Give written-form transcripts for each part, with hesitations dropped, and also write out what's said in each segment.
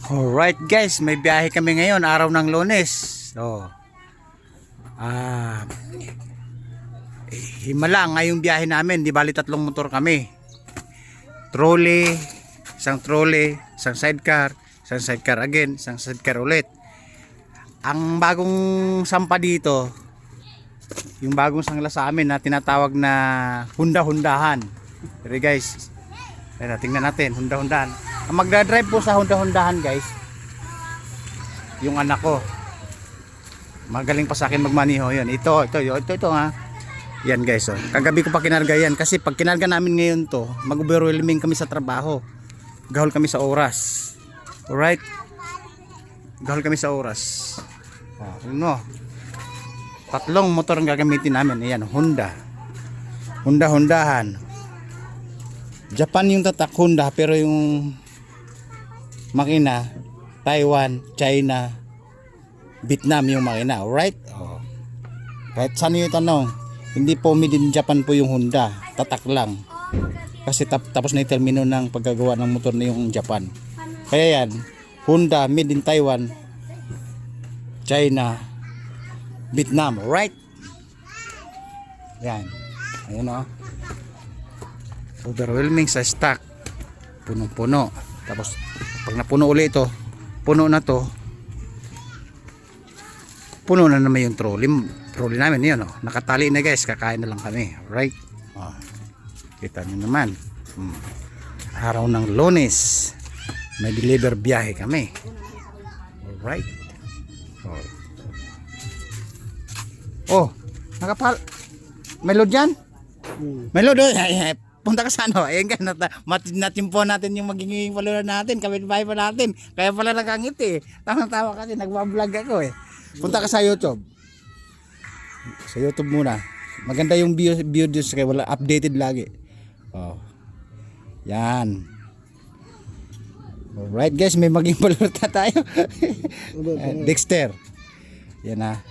Alright guys, may biyahe kami ngayon, araw ng Lunes. So, himala ngayong biyahe namin, di bali 3 motor kami. Trolley, isang sidecar again, isang sidecar ulit. Ang bagong sampa dito, yung bagong sangla sa amin na tinatawag na Honda-Hondahan. Pero guys, tingnan natin, Honda-Hondahan. Ang magdadrive po sa Honda-Hondahan guys, yung anak ko. Magaling pa sa akin magmaniho yan. Ito ha. Yan guys, oh. Kagabi ko pa kinarga yan kasi pag kinarga namin ngayon to, mag-overwhelming kami sa trabaho. Gahol kami sa oras. Alright? Gahol kami sa oras. No. 3 motor ang gagamitin namin. Ayan, Honda-Hondahan. Japan yung tatak, Honda, pero yung makina Taiwan, China, Vietnam yung makina. Alright? Kahit saan yung tanong, hindi po made in Japan po yung Honda, tatak lang. Kasi tapos na yung termino ng paggagawa ng motor na yung Japan. Kaya yan, Honda made in Taiwan, China, Vietnam. Alright? Yan. Ayun o. Overwhelming sa stock. Punong-puno. Tapos pag napuno ulit ito, puno na to, puno na naman yung trolley namin. Yun, nakatali na guys, kakain na lang kami. Alright? Kita nyo naman, araw ng Lunes, may deliver biyahe kami. Alright? May load yan? May load. Punta ka sa ano, ayun ka, natimpo natin yung magiging follower natin, kapitbahay pa natin, kaya pala nakangiti. Tama-tama kasi, nagbablog ako eh. Punta ka sa YouTube. Sa YouTube muna. Maganda yung videos kaya wala updated lagi. Yan. Alright guys, may maging follower na tayo. Dexter. Yan na.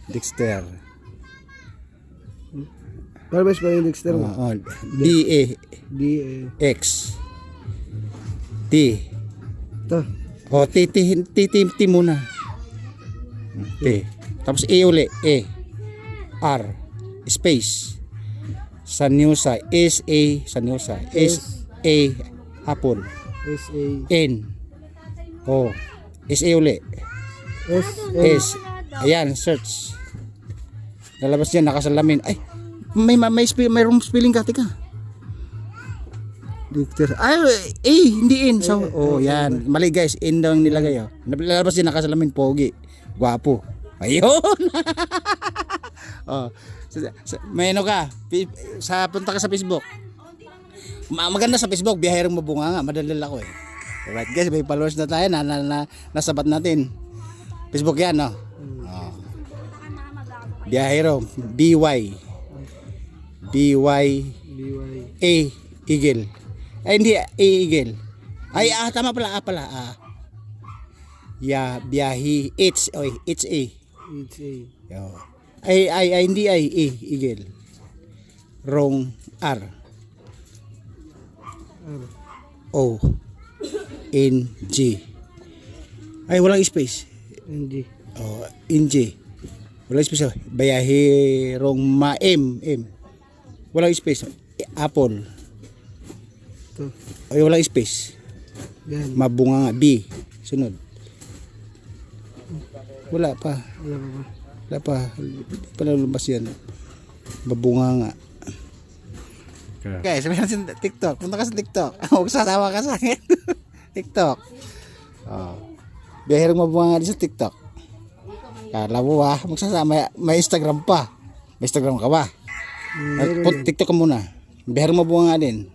Dexter. Para ba yung Dexter mo? D-A-X T. Ito. T muna. T. Tapos A uli. A. R. Space. Sanyosa. S-A. Sanyosa. S-A. Apple. S-A. N. O. S-A uli. S. Ayan, search. Lalabas yan, nakasalamin. Ay, may room spelling ka, tika. Ay, hindi in. So, yan. Mali guys, in daw ang nilagay. Lalabas yan, nakasalamin, pogi. Gwapo. Ayun. May ano ka, punta ka sa Facebook. Maganda sa Facebook, biyaherong mabunga nga. Madalal ako eh. Alright guys, may followers na tayo nasabat natin. Facebook yan, no? Biyahero, B-Y-A Eagle. Ay hindi, A Eagle. Ay tama pala, biyahi H-A. Ay hindi A Eagle. Wrong R. O N G. Ay walang space. N-G. N-G. Walang space. Biyahe wrong M. Walang space. Apple. Ito. Ay walang space. Yan. Mabunga nga. B. Sunod. Wala pa. Wala pa. Lumabas yan. Mabunga nga. Guys, sabihin natin TikTok. Punta ka sa TikTok. Huwag sasama ka sa akin. TikTok. Biyahirong mabunga nga din sa TikTok. Kala mo magsasama. May Instagram pa. May Instagram ka ba? TikTok ka muna. Biyahirong mabunga nga din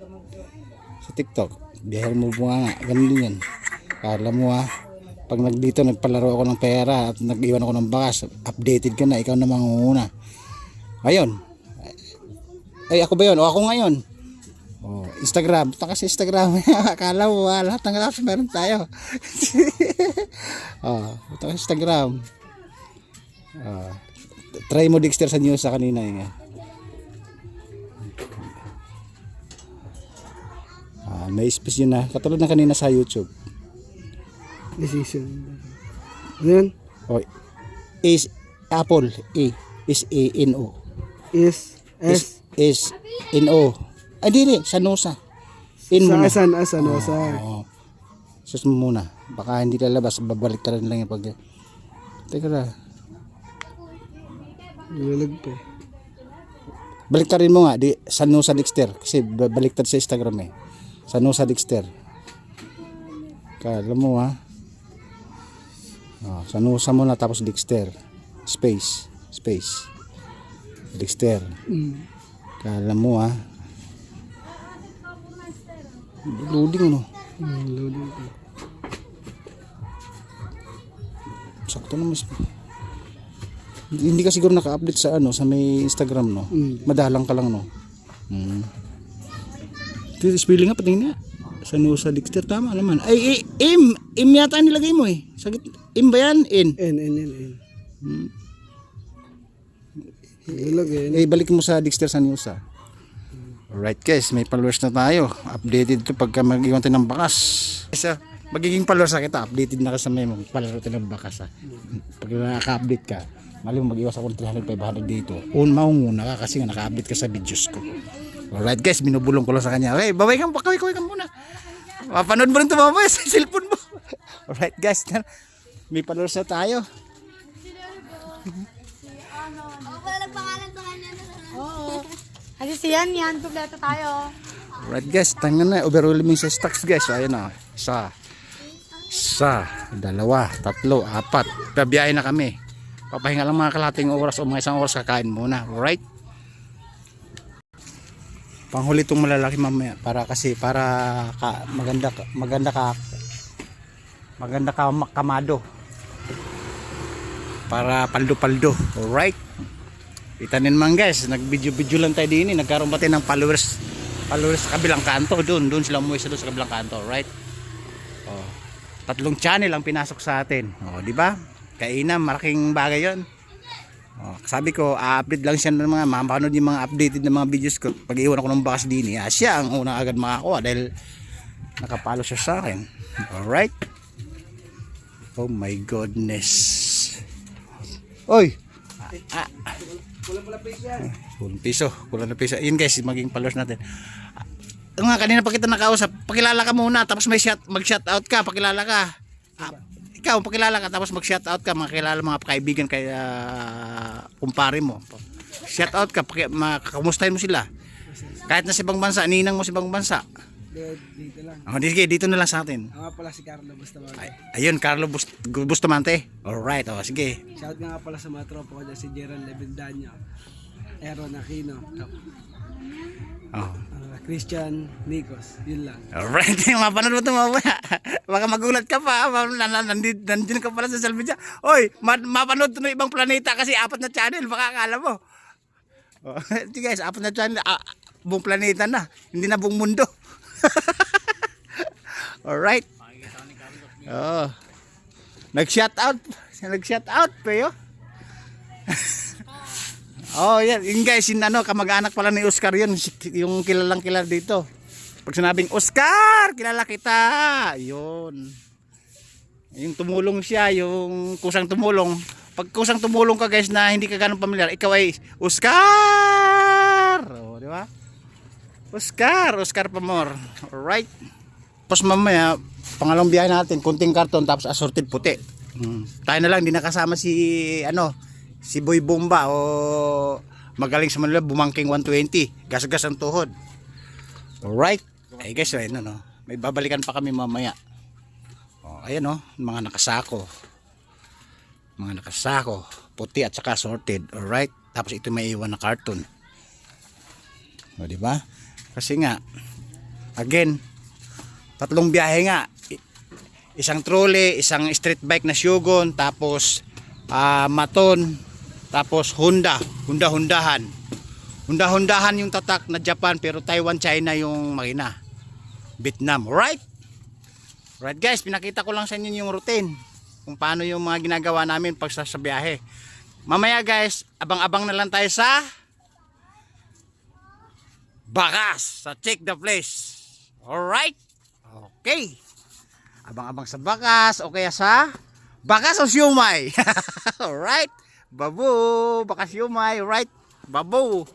sa TikTok. Biyahirong mabunga nga. Ganun din yan. Kala mo pag nagpalaro ako ng pera at nag-iwan ako ng bakas, updated ka na, ikaw na mangunguna. Ayun. Ay ako ba yun? O ako ngayon. Instagram. Punta ka sa Instagram. Akala mo lahat ng apps meron tayo. Punta ka sa Instagram. Try mo Dexter sa news sa kanina. May space yun na. Katulad na kanina sa YouTube. Decision. Ano yun? O, is apple. Is A-N-O. Is. S. Is N-O. Ay, di. Sanusa. In Sa muna. asan, asan, sa. Oo. Sus mo muna. Baka hindi lalabas. Babalik ka rin lang yung pag... Teka na. Nilalag pa eh. Baliktarin mo nga. Sanusa Dexter. Kasi baliktad sa Instagram eh. Sanusa Dexter. Kala mo ha. Sanusa mo na tapos Dexter. Space. Dexter. Kala mo ha. Loading no. Loading pa. Sakto naman. Hindi ka siguro naka-update sa sa may Instagram no. Madalang ka lang no. Ito spelling nga patingin nga. Sanusa Dexter tama naman. Ay im yata nilagay mo eh. Sagit im ba yan? In. N. Nilalag eh. Balik mo sa Dexter Sanusa. Alright guys, may followers na tayo. Updated to pagka mag-iwan tayo ng bakas. So, magiging followers na kita. Updated na ka sa may magpalaro tayo ng bakas ha. Pag naka-update ka, mali mo mag-iwas ako ng 300, 500 dito. Maunguna ka kasi nga naka-update ka sa videos ko. Alright guys, binubulong ko lang sa kanya. Okay, babay ka muna. Mapanood mo rin ito mamaya sa cellphone mo. Alright guys, may followers na tayo. Oo. Kasi siyan, kompleto tayo. Alright guys, tangan na. Overwhelming sa stocks guys. Ayun na. Isa, dalawa, tatlo, apat. Pabiyahe na kami. Papahinga lang mga kalating oras o mga isang oras kakain muna. Alright? Panghuli itong malalaki mamaya. Para maganda ka kamado. Para paldo-paldo. Alright? Itanin man guys, nag-video lang tayo din. Nagkaroon pa tayo ng followers sa kabilang kanto. Doon sila umuwi sa kabilang kanto, right? Oh, 3 channel ang pinasok sa atin. Oh, di ba? Kainan, malaking bagay 'yon. Oh, sabi ko, update lang siya ng mga mapanood yung mga updated na mga videos ko. Pag iwan ako ng bakas din, siya ang unang agad makakuha dahil nakapalo siya sa akin. Alright? Oh my goodness. Oy! Kulang na piso. Yun guys, maging followers natin. Nga kanina pa kita nakausap, pakilala ka muna tapos mag-shoutout ka, pakilala ka. Ikaw pakilala ka tapos mag-shoutout ka, makilala mga kaibigan kay kumpare mo. Shoutout ka, kumustahin mo sila. Kahit na sa ibang bansa, ninang mo sa ibang bansa. Dito lang. Dito na lang sa atin. Nga pala si Carlo Bustamante. Ayun, Carlo Bustamante. Alright, sige. Shout nga pala sa mga tropa ko dyan, si Gerald Levendaño, Aaron Aquino, Christian Nicos, yun lang. Alright, mapanood mo ito mamaya. Baka magulat ka pa. Nandun ka pala sa social media. Oy, mapanood ito ng ibang planeta kasi 4 na channel. Baka akala mo. Guys, 4 na channel. Buong planeta na. Hindi na buong mundo. Alright. Nag-shoutout pa yun. Yan. Yun guys, kamag-anak pala ni Oscar yun. Yung kilalang kilala dito. Pag sinabing, Oscar, kilala kita. Yun. Yung tumulong siya, yung kusang tumulong. Pag kusang tumulong ka guys na hindi ka ganun pamilyar, ikaw ay, Oscar! Di ba? Oscar Pamor. Alright. Tapos mamaya, pangalawang biyahe natin, kunting karton tapos assorted puti. Tayo na lang, hindi nakasama si Boy Bomba o magaling sa Manila, bumangking 120. Gas-gas ang tuhod. Alright. Ay guys, may babalikan pa kami mamaya. Ayan mga nakasako. Puti at saka assorted. Alright. Tapos ito may iwan na karton. O diba? Kasi nga, again, 3 biyahe nga. Isang trolley, isang street bike na Shogun, tapos Maton, tapos Hondahan yung tatak na Japan, pero Taiwan, China yung makina. Vietnam, right guys, pinakita ko lang sa inyo yung routine kung paano yung mga ginagawa namin pag sa biyahe. Mamaya guys, abang-abang na lang tayo sa bakas, sa Check the Place. Alright? Okay. Abang-abang sa bakas o kaya sa bakas o siumay. Alright? Babu, bakas siumay, right? Babu.